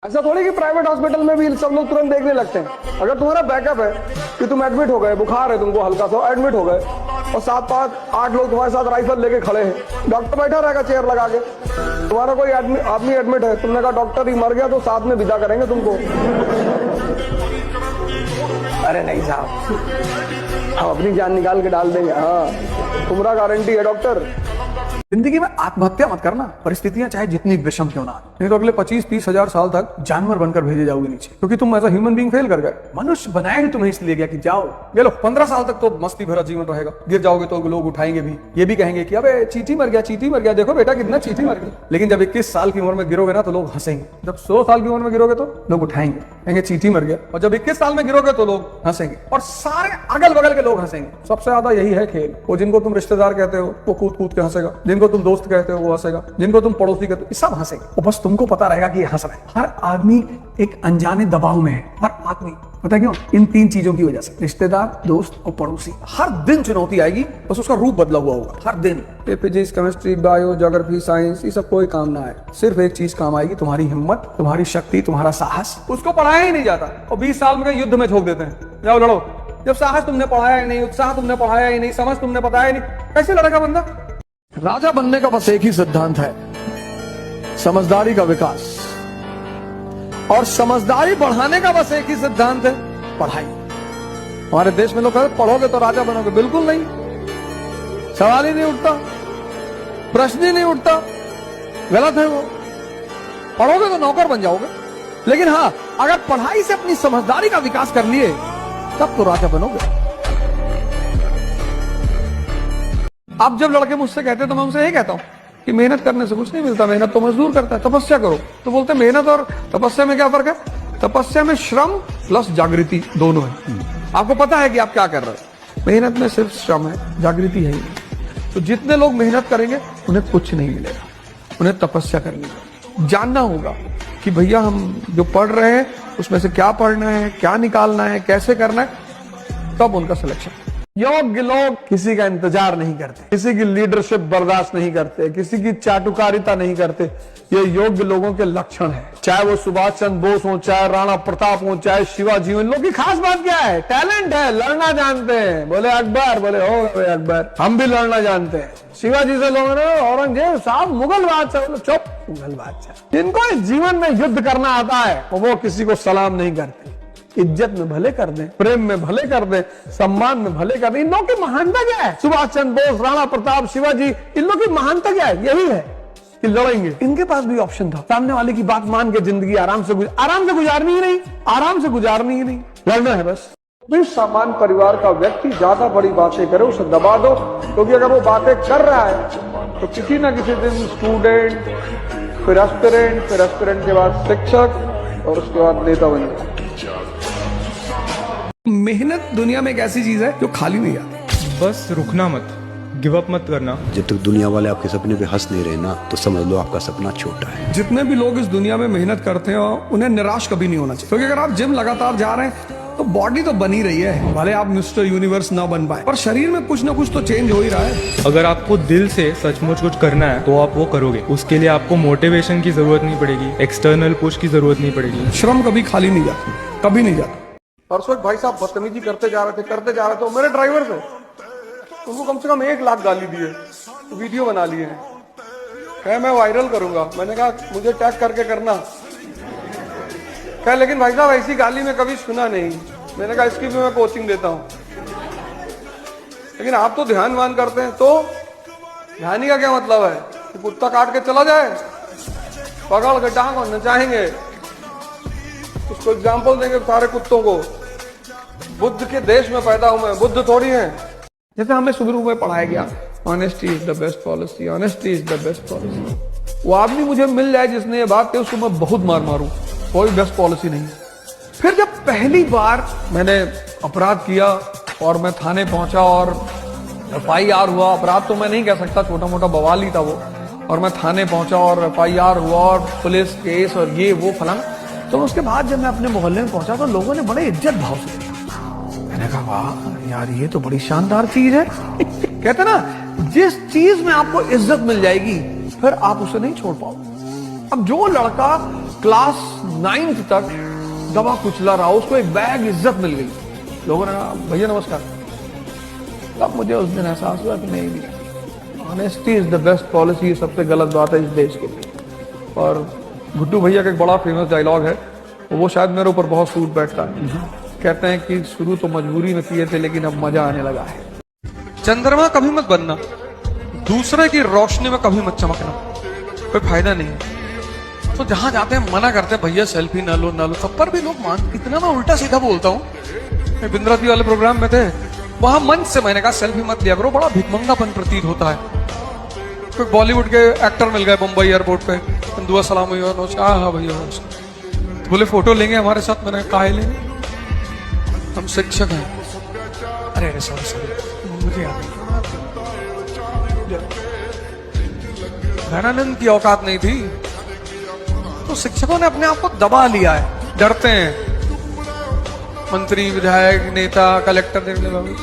ऐसा थोड़ी कि प्राइवेट हॉस्पिटल में भी सब लोग तुरंत देखने लगते हैं। अगर तुम्हारा बैकअप है कि तुम एडमिट हो गए, बुखार है तुमको हल्का सा, एडमिट हो गए और 7-5-8 लोग तुम्हारे साथ राइफल लेके खड़े हैं, डॉक्टर बैठा रहेगा चेयर लगा के। तुम्हारा कोई आदमी एडमिट है, तुमने कहा डॉक्टर ही मर गया, तो साथ में विदा करेंगे तुमको। अरे नहीं साहब, हम अपनी जान निकाल के डाल देंगे। हाँ, तुम्हारा गारंटी है डॉक्टर। जिंदगी में आत्महत्या मत करना, परिस्थितियां चाहे जितनी विषम क्यों ना, नहीं तो अगले 25-30 हजार साल तक जानवर बनकर भेजे जाओगे नीचे, क्योंकि तुम ऐसा ह्यूमन बीइंग फेल कर गए। मनुष्य बनाया ही तुम्हें इसलिए गया कि जाओ, ये लो 15 साल तक तो मस्ती भरा जीवन रहेगा, गिर जाओगे तो लोग उठाएंगे भी, ये भी कहेंगे कि अबे चींटी मर गया, चींटी मर गया, देखो बेटा कितना चींटी मर गया। लेकिन जब 21 साल की उम्र में गिरोगे ना तो लोग हंसेंगे, जब 100 साल की उम्र में गिरोगे तो लोग उठाएंगे, कहेंगे चींटी मर गया, और जब 21 साल में गिरोगे तो लोग हंसेंगे, और सारे अगल बगल के लोग हंसेंगे। सबसे ज्यादा यही है खेल। वो जिनको तुम रिश्तेदार कहते हो वो कूद कूद के हंसेगा, जिनको तुम दोस्त कहते हो वो हंसेगा, जिनको तुम पड़ोसी कहते हो सब हंसेंगे। और बस तुमको पता रहेगा कि ये हंस रहे हैं। हर आदमी एक अनजाने दबाव में है, हर आदमी। पता क्यों? इन 3 चीजों की वजह से, रिश्तेदार, दोस्त और पड़ोसी। हर दिन चुनौती आएगी, बस उसका रूप बदला हुआ होगा हर दिन। Physics, chemistry, bio, geography, science, ये सब कोई काम ना आए। सिर्फ एक चीज काम आएगी, तुम्हारी हिम्मत, तुम्हारी शक्ति, तुम्हारा साहस। उसको पढ़ाया ही नहीं जाता और 20 साल में युद्ध में झोंक देते हैं, जाओ लड़ो। जब साहस तुमने पढ़ाया ही नहीं, उत्साह तुमने पढ़ाया ही नहीं, समझ तुमने बताया ही नहीं, कैसे लड़ेगा बंदा? राजा बनने का बस एक ही सिद्धांत है, समझदारी का विकास। और समझदारी बढ़ाने का बस एक ही सिद्धांत है, पढ़ाई। हमारे देश में लोग कहते पढ़ोगे तो राजा बनोगे, बिल्कुल नहीं। सवाल ही नहीं उठता, प्रश्न ही नहीं उठता, गलत है वो। पढ़ोगे तो नौकर बन जाओगे, लेकिन हाँ, अगर पढ़ाई से अपनी समझदारी का विकास कर लिए तब तो राजा बनोगे। अब जब लड़के मुझसे कहते हैं तो मैं उनसे यही कहता हूं कि मेहनत करने से कुछ नहीं मिलता, मेहनत तो मजदूर करता है, तपस्या करो। तो बोलते हैं मेहनत और तपस्या में क्या फर्क है? तपस्या में श्रम प्लस जागृति दोनों है। आपको पता है कि आप क्या कर रहे हो। मेहनत में सिर्फ श्रम है, जागृति है ही नहीं। तो जितने लोग मेहनत करेंगे उन्हें कुछ नहीं मिलेगा, उन्हें तपस्या करनी होगी। जानना होगा कि भैया हम जो पढ़ रहे हैं उसमें से क्या पढ़ना है, क्या निकालना है, कैसे करना है, तब उनका सिलेक्शन। योग्य लोग किसी का इंतजार नहीं करते, किसी की लीडरशिप बर्दाश्त नहीं करते, किसी की चाटुकारिता नहीं करते। ये योग्य लोगों के लक्षण है। चाहे वो सुभाष चंद्र बोस हो, चाहे राणा प्रताप हो, चाहे शिवाजी हो। इन लोगों की खास बात क्या है? टैलेंट है, लड़ना जानते हैं। बोले अकबर, बोले हो गए अकबर, हम भी लड़ना जानते हैं। शिवाजी से लोगों ने औरंगजेब साहब मुगल बादशाह, बोले चुप, मुगल बादशाह। जिनको इस जीवन में युद्ध करना आता है वो किसी को सलाम नहीं करते। इज्जत में भले कर दें, प्रेम में भले कर दें, सम्मान में भले कर दें। इन लोगों की महानता क्या है? सुभाष चंद्र बोस, राणा प्रताप, शिवाजी, इन लोगों की महानता क्या है? यही है कि लड़ेंगे। इनके पास भी ऑप्शन था, सामने वाले की बात मान के जिंदगी आराम से गुजारनी ही नहीं, आराम से गुजारनी ही नहीं, लड़ना है बस। भी सामान्य परिवार का व्यक्ति ज्यादा बड़ी बातें करे उसे दबा दो, क्योंकि अगर वो बातें कर रहा है तो किसी ना किसी दिन स्टूडेंट, फिर एस्पिरेंट के बाद शिक्षक और उसके बाद नेता बन जाए। मेहनत दुनिया में एक ऐसी चीज है जो खाली नहीं आती। बस रुकना मत, गिव अप मत करना। जब तक दुनिया वाले आपके सपने पे हंस नहीं रहे ना, तो समझ लो आपका सपना छोटा है। जितने भी लोग इस दुनिया में मेहनत करते हैं उन्हें निराश कभी नहीं होना चाहिए, क्योंकि अगर आप जिम लगातार जा रहे हैं तो बॉडी तो बनी रही है। भले आप मिस्टर यूनिवर्स ना बन पाए, पर शरीर में कुछ ना कुछ तो चेंज हो ही रहा है। अगर आपको दिल से सचमुच कुछ करना है तो आप वो करोगे। उसके लिए आपको मोटिवेशन की जरूरत नहीं पड़ेगी, एक्सटर्नल पुश की जरूरत नहीं पड़ेगी। श्रम कभी खाली नहीं जाती, कभी नहीं जाता। परसों एक भाई साहब बदतमीजी करते जा रहे थे, तो मेरे ड्राइवर थे, उनको कम से कम 1 लाख गाली दिए, तो वीडियो बना लिए हैं, कहे मैं वायरल करूंगा। मैंने कहा मुझे टैग करके करना। कहे लेकिन भाई साहब ऐसी गाली में कभी सुना नहीं। मैंने कहा इसकी भी मैं कोचिंग देता हूं। लेकिन आप तो ध्यानवान करते हैं, तो ध्यान का क्या मतलब है कि कुत्ता काट के चला जाए, पकड़ के टांग और नचाएंगे। उसको एग्जाम्पल देंगे सारे कुत्तों को। बुद्ध के देश में पैदा हूं मैं, बुद्ध थोड़ी है। जैसे हमें शुरू में पढ़ाया गया honesty is the best policy, honesty is the best policy. वो आदमी मुझे मिल जाए जिसने ये बात कही, उसको मैं बहुत मार मारूं, कोई बेस्ट पॉलिसी नहीं। फिर जब पहली बार मैंने अपराध किया और मैं थाने पहुंचा और FIR हुआ, अपराध तो मैं नहीं कह सकता, छोटा मोटा बवाल ही था वो, और मैं थाने पहुंचा और FIR हुआ और पुलिस केस और ये वो फलाना। तो उसके बाद जब मैं अपने मोहल्ले में पहुंचा तो लोगों ने बड़े इज्जत भाव से देखा। मैंने कहा वाह यार, ये तो बड़ी शानदार चीज है। कहते ना, जिस चीज में आपको इज्जत मिल जाएगी फिर आप उसे नहीं छोड़ पाओगे। अब जो लड़का क्लास 9th तक दबा कुचला रहा, उसको एक बैग इज्जत मिल गई, लोगों ने कहा भैया नमस्कार, तब मुझे उस दिन एहसास हुआ कि नहीं, honesty is the best policy. सबसे गलत बात है इस देश के लिए। और गुड्डू भैया का एक बड़ा फेमस डायलॉग है, वो शायद मेरे ऊपर बहुत सूट बैठता है। कहते हैं कि शुरू तो मजबूरी में किए थे, लेकिन अब मजा आने लगा है। चंद्रमा कभी मत बनना, दूसरे की रोशनी में कभी मत चमकना, कोई फायदा नहीं है। तो जहां जाते हैं मना करते हैं भैया सेल्फी ना लो ना लो, तब पर भी लोग मान, इतना मैं उल्टा सीधा बोलता हूँ। मैं बिंद्राती वाले प्रोग्राम में थे, वहां मंच से मैंने कहा सेल्फी मत लिया करो, बड़ा भिखमंगापन प्रतीत होता है। कोई बॉलीवुड के एक्टर मिल गए मुंबई एयरपोर्ट पे, दुआ सलाम हुई, हाँ भैया, तो बोले फोटो लेंगे हमारे साथ। मैंने कहा लेंगे, हम शिक्षक हैं। अरे सॉरी मुझे याद नहीं, धनानंद की औकात नहीं थी, तो शिक्षकों ने अपने आप को दबा लिया है, डरते हैं। मंत्री, विधायक, नेता, कलेक्टर देख ले बाबू,